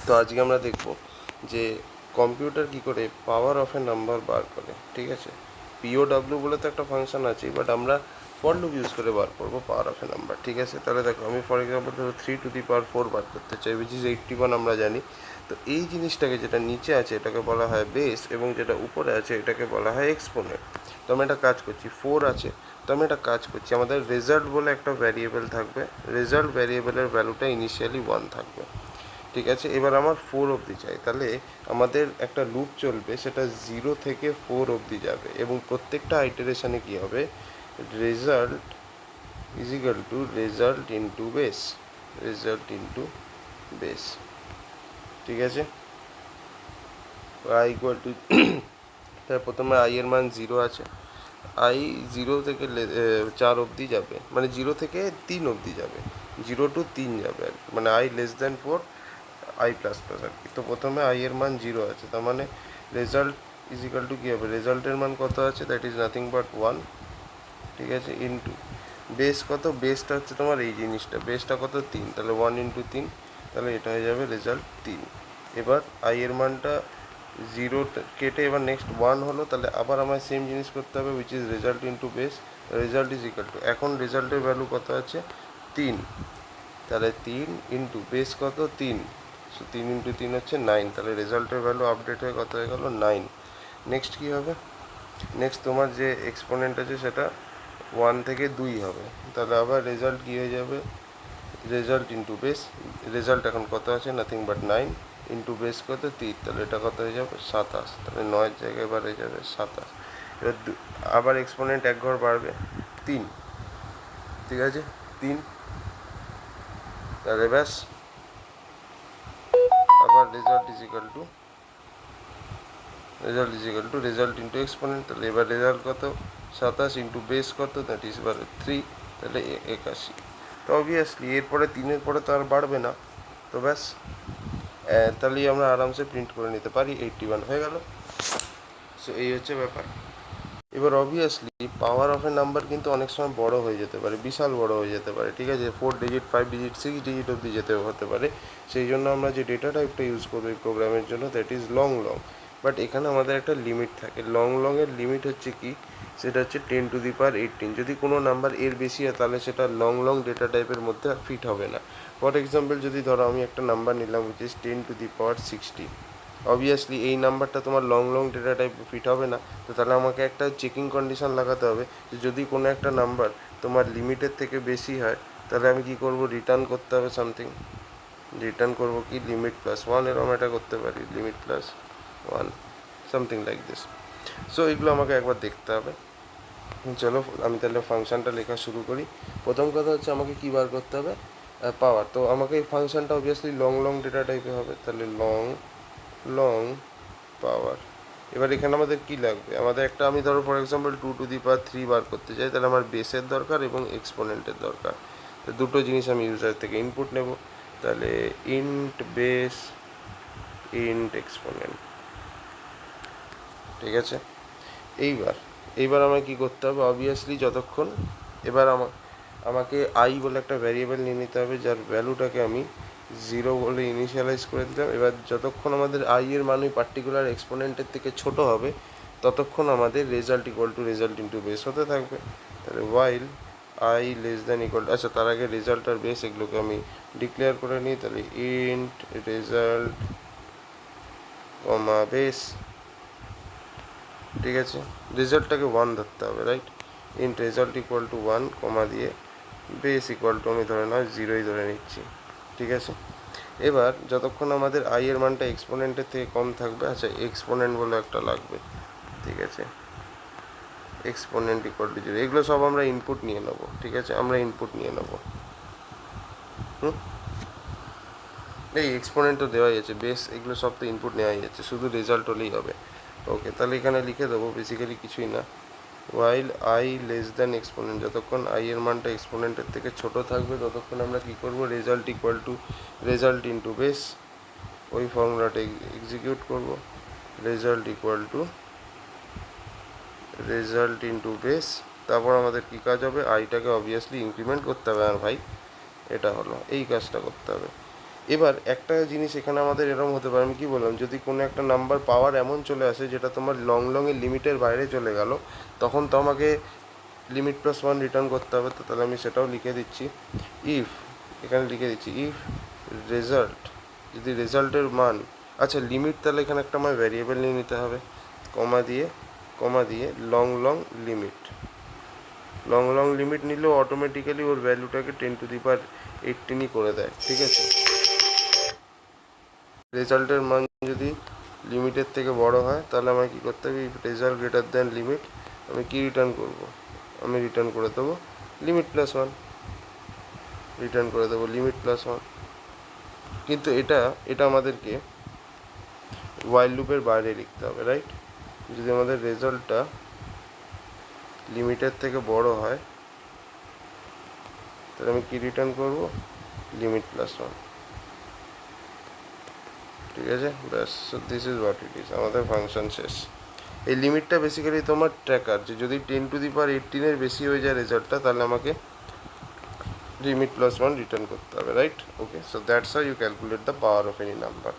তো আজকে আমরা দেখব যে কম্পিউটার কি করে পাওয়ার অফ এ নাম্বার বার করে। ঠিক আছে, পিওডাব্লিউ বলে তো একটা ফাংশন আছে, বাট আমরা ফর লুপ ইউজ করে বার করবো পাওয়ার অফ এ নাম্বার। ঠিক আছে, তাহলে দেখো আমি ফর এক্সাম্পল ধরো 3⁴ বার করতে চাই, উইচ ইজ 81 আমরা জানি। তো এই জিনিসটাকে, যেটা নিচে আছে এটাকে বলা হয় বেস, এবং যেটা উপরে আছে এটাকে বলা হয় এক্সপোনেন্ট। তো আমি একটা কাজ করছি, 4 আছে, তো আমি একটা কাজ করছি, আমাদের রেজাল্ট বলে একটা ভ্যারিয়েবল থাকবে, রেজাল্ট ভ্যারিয়েবলের ভ্যালুটা ইনিশিয়ালি 1 থাকবে। ঠিক আছে, এবার আমার 4 অবধি চাই, তাহলে আমাদের একটা লুপ চলবে, সেটা 0 থেকে 4 অবধি যাবে, এবং প্রত্যেকটা আইটারেশনে কী হবে, result is equal to result into base, result into base. ঠিক আছে, আই ইকুয়াল টু তার প্রথমে আই এর মান 0 আছে, আই 0 থেকে 4 অবধি যাবে, মানে 0 থেকে 3 অবধি যাবে, 0 টু 3 যাবে আর কি, মানে i less than 4 i plus plus আর কি। তো প্রথমে আই এর মান 0 আছে, তার মানে রেজাল্ট ইজ ইকাল টু কী হবে, রেজাল্টের মান কত আছে, দ্যাট ইজ নাথিং বাট 1। ঠিক আছে, ইন্টু বেস কত, বেসটা হচ্ছে তোমার এই জিনিসটা, বেসটা কত 3, তাহলে 1 ইন্টু 3, তাহলে এটা হয়ে যাবে রেজাল্ট 3। এবার আই এর মানটা 0 কেটে এবার নেক্সট 1 হলো, তাহলে আবার আমার সেম জিনিস করতে হবে, which is result into base, result is equal to, এখন রেজাল্টের ভ্যালু কত আছে 3, তাহলে 3 ইন্টু বেস কত 3, সো 3 ইন্টু 3 হচ্ছে 9, তাহলে রেজাল্টের ভ্যালু আপডেট হয়ে কত হয়ে গেল 9। নেক্সট কী হবে, নেক্সট তোমার যে এক্সপোনেন্ট আছে সেটা 1 থেকে 2 হবে, তাহলে আবার রেজাল্ট কী হয়ে যাবে, রেজাল্ট ইন্টু বেস, রেজাল্ট এখন কত আছে নাথিং বাট 9, ইন্টু বেস কত 3, তাহলে এটা কত হয়ে যাবে 27, তাহলে 9 জায়গায় এবার হয়ে যাবে 27। এবার আবার এক্সপোনেন্ট এক ঘর বাড়বে 3, ঠিক আছে 3, তাহলে ব্যাস আবার result is equal to result into exponent, তাহলে এবার রেজাল্ট কত 27 ইন্টু বেস কত, দ্যাট ইজ এবার 3, তাহলে 81। তো অবভিয়াসলি এরপরে 3-এর পরে তো আর বাড়বে না, তো ব্যাস তাহলেই আমরা আরামসে প্রিন্ট করে নিতে পারি 81 হয়ে গেল। সো এই হচ্ছে ব্যাপার। এবার obviously power of A number কিন্তু অনেক সময় বড় হয়ে যেতে পারে, বিশাল বড় হয়ে যেতে পারে। ঠিক আছে, 4 ডিজিট 5 ডিজিট 6 ডিজিট অবধি যেতে হতে পারে, সেই জন্য আমরা যে ডেটা টাইপটা ইউজ করবো এই প্রোগ্রামের জন্য, দ্যাট ইজ লং। বাট এখানে আমাদের একটা লিমিট থাকে, লংয়ের লিমিট হচ্ছে কি, সেটা হচ্ছে 10⁸18। যদি কোনো নাম্বার এর বেশি হয় তাহলে সেটা লং ডেটা টাইপের মধ্যে ফিট হবে না। ফর এক্সাম্পল যদি ধরো আমি একটা নাম্বার নিলাম উইচ ইজ 10⁻60, অবভিয়াসলি এই নাম্বারটা তোমার লং ডেটা টাইপ ফিট হবে না, তো তাহলে আমাকে একটা চেকিং কন্ডিশন লাগাতে হবে যে যদি কোনো একটা নাম্বার তোমার লিমিটের থেকে বেশি হয় তাহলে আমি কি করব, রিটার্ন করতে হবে সামথিং, রিটার্ন করব কি limit+1, এরকম এটা করতে পারি limit+1 something like this. So এগুলো আমাকে একবার দেখতে হবে। চলো আমি তাহলে ফাংশনটা লেখা শুরু করি। প্রথম কথা হচ্ছে আমাকে কী বার করতে হবে, পাওয়ার। তো আমাকে এই ফাংশনটা অবভিয়াসলি লং ডেটা টাইপে হবে, তাহলে লং পাওয়ার। এবার এখানে আমাদের কি লাগবে, আমাদের একটা, আমি ধরো ফর এক্সাম্পল 2⁻³ বার করতে চাই, তাহলে আমার বেসের দরকার এবং এক্সপোনেন্টের দরকার। তো দুটো জিনিস আমি ইউজার থেকে ইনপুট নেব, তাহলে ইন্ট বেস ইন্ট এক্সপোনেন্ট। ঠিক আছে, এইবার আমাকে কী করতে হবে, অবভিয়াসলি যতক্ষণ, এবার আমাকে আই বলে একটা ভ্যারিয়েবল নিয়ে নিতে হবে, যার ভ্যালুটাকে আমি 0 বলে ইনিশিয়ালাইজ করে দিলাম। এবার যতক্ষণ আমাদের আই এর মান ওই পার্টিকুলার এক্সপোনেন্টের থেকে ছোট হবে ততক্ষণ আমাদের result equal to result into base হতে থাকবে। তাহলে while I less than equal, আচ্ছা তার আগে রেজাল্ট আর বেস এগুলোকে আমি ডিক্লেয়ার করে নিই, তাহলে ইন্ট রেজাল্ট কমা বেস। ঠিক আছে, রেজাল্টটাকে 1 ধরতে হবে, right, int result equal to 1 কমা দিয়ে বেস ইকুয়াল টু আমি ধরে নাও 0ই ধরে নিচ্ছি। ঠিক আছে, এবার যতক্ষণ আমাদের আই এর মানটা এক্সপোনেন্টের থেকে কম থাকবে, আচ্ছা এক্সপোনেন্ট বলে একটা লাগবে, ঠিক আছে, এক্সপোনেন্ট ইকুয়াল টু 0, এগুলো সব আমরা ইনপুট নিয়ে নেবো। ঠিক আছে, আমরা ইনপুট নিয়ে নেবো, এই এক্সপোনেন্ট তো দেওয়াই আছে, বেস এগুলো সব তো ইনপুট নেওয়াই আছে, শুধু রেজাল্ট হলেই হবে। ওকে, তাহলে এখানে লিখে দেবো বেসিক্যালি কিছুই না, while I less than exponent, যতক্ষণ আই এর মানটা এক্সপোনেন্টের থেকে ছোট থাকবে ততক্ষণ আমরা কী করবো, result equal to result into base, ওই ফর্মুলাটা এক্সিকিউট করব, result equal to result into base. তারপর আমাদের কী কাজ হবে, আইটাকে অবভিয়াসলি ইনক্রিমেন্ট করতে হবে, আর ভাই এটা হলো এই কাজটা করতে হবে। এবার একটা জিনিস এখানে আমাদের এরকম হতে পারে, আমি কি বললাম, যদি কোনো একটা নাম্বার পাওয়ার এমন চলে আসে যেটা তোমার লং এর লিমিটের বাইরে চলে গেল, তখন তো আমাকে লিমিট প্লাস ওয়ান রিটার্ন করতে হবে। তো তাহলে আমি সেটাও লিখে দিচ্ছি, ইফ, এখানে লিখে দিচ্ছি ইফ রেজাল্ট, যদি রেজাল্টের মান, আচ্ছা লিমিট, তাহলে এখানে একটা আমার ভ্যারিয়েবল নিয়ে নিতে হবে, কমা দিয়ে লং লিমিট, লং লিমিট নিলেও অটোমেটিক্যালি ওর ভ্যালুটাকে 10⁻18ই করে দেয়, ঠিক আছে। রেজাল্টের মান যদি লিমিটের থেকে বড় হয় তাহলে আমাকে কী করতে হবে, রেজাল্ট গ্রেটার দ্যান লিমিট, আমি কি রিটার্ন করব, আমি রিটার্ন করে দেবো লিমিট প্লাস ওয়ান, রিটার্ন করে দেবো লিমিট প্লাস ওয়ান। কিন্তু এটা আমাদেরকে ওয়াইল লুপের বাইরে লিখতে হবে, রাইট। যদি আমাদের রেজাল্টটা লিমিটের থেকে বড় হয় তাহলে আমি কি রিটার্ন করব, লিমিট প্লাস ওয়ান, ঠিক আছে, ব্যাস। So this is what it is, আমাদের ফাংশন শেষ। এই লিমিটটা বেসিক্যালি তোমার ট্র্যাকার, যে যদি 10⁻18 বেশি হয়ে যায় রেজাল্টটা, তাহলে আমাকে লিমিট প্লাস ওয়ান রিটার্ন করতে হবে, right. Okay, so that's how you calculate the power of any number.